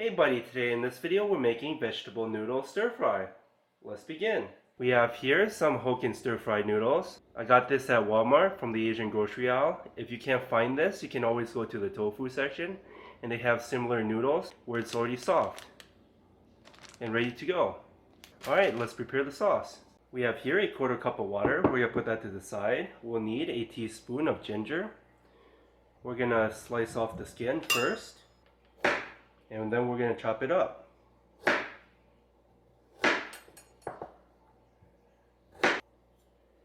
Hey buddy, today in this video we're making vegetable noodle stir fry. Let's begin. We have here some Hokkien stir fried noodles. I got this at Walmart from the Asian grocery aisle. If you can't find this, you can always go to the tofu section and they have similar noodles where it's already soft and ready to go. Alright, let's prepare the sauce. We have here a 1/4 cup of water. We're going to put that to the side. We'll need a teaspoon of ginger. We're going to slice off the skin first. And then we're going to chop it up.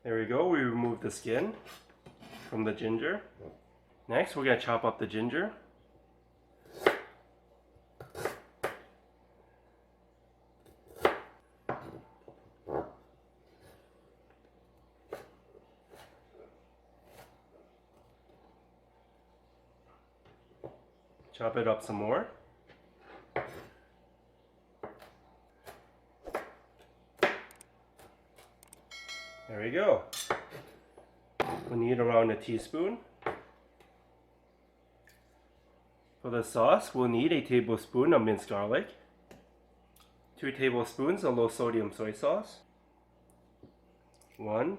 There we go, we remove the skin from the ginger. Next, we're going to chop up the ginger. Chop it up some more. There we go. We need around a teaspoon. For the sauce, we'll need a tablespoon of minced garlic, 2 tablespoons of low sodium soy sauce, 1,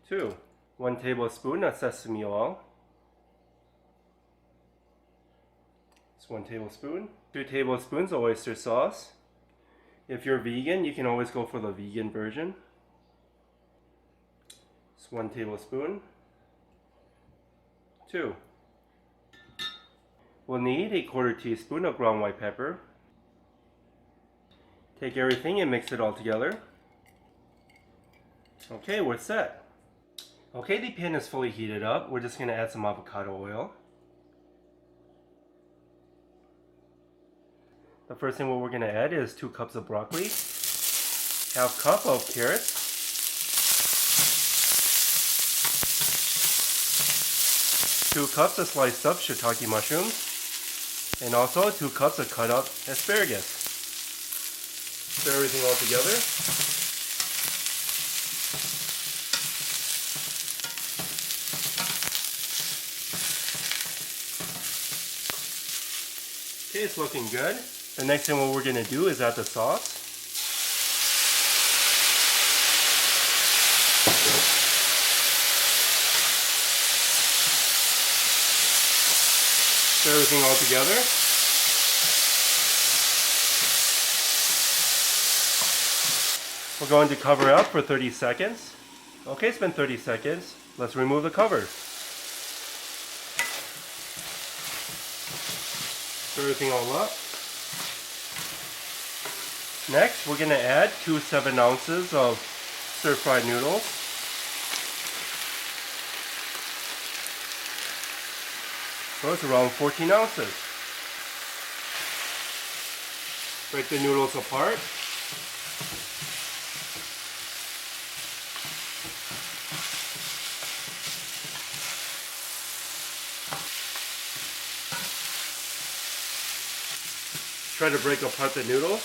2, 1 tablespoon of sesame oil, it's 1 tablespoon, 2 tablespoons of oyster sauce. If you're vegan, you can always go for the vegan version. 1 tablespoon, 2. We'll need a 1/4 teaspoon of ground white pepper. Take everything and mix it all together. Okay, we're set. Okay, the pan is fully heated up. We're just going to add some avocado oil. The first thing what we're going to add is 2 cups of broccoli, 1/2 cup of carrots, 2 cups of sliced up shiitake mushrooms, and also 2 cups of cut up asparagus. Stir everything all together. Okay, it's looking good. The next thing what we're going to do is add the sauce. Stir everything all together. We're going to cover up for 30 seconds. Okay, it's been 30 seconds. Let's remove the cover. Stir everything all up. Next, we're going to add 2 7 ounces of stir-fried noodles. So it's around 14 ounces. Break the noodles apart. Try to break apart the noodles.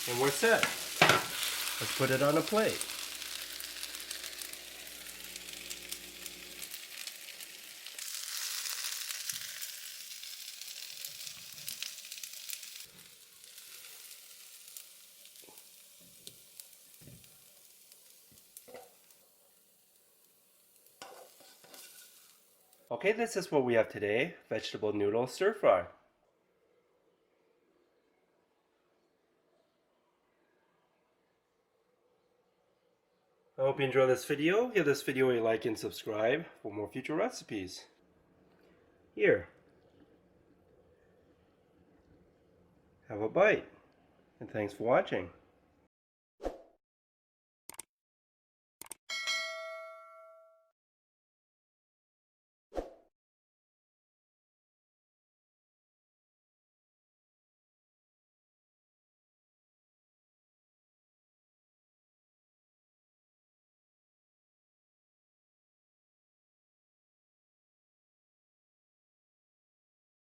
And we're set. Let's put it on a plate. Okay, this is what we have today, vegetable noodle stir fry. I hope you enjoyed this video. Give this video a like and subscribe for more future recipes. Here. Have a bite. And thanks for watching.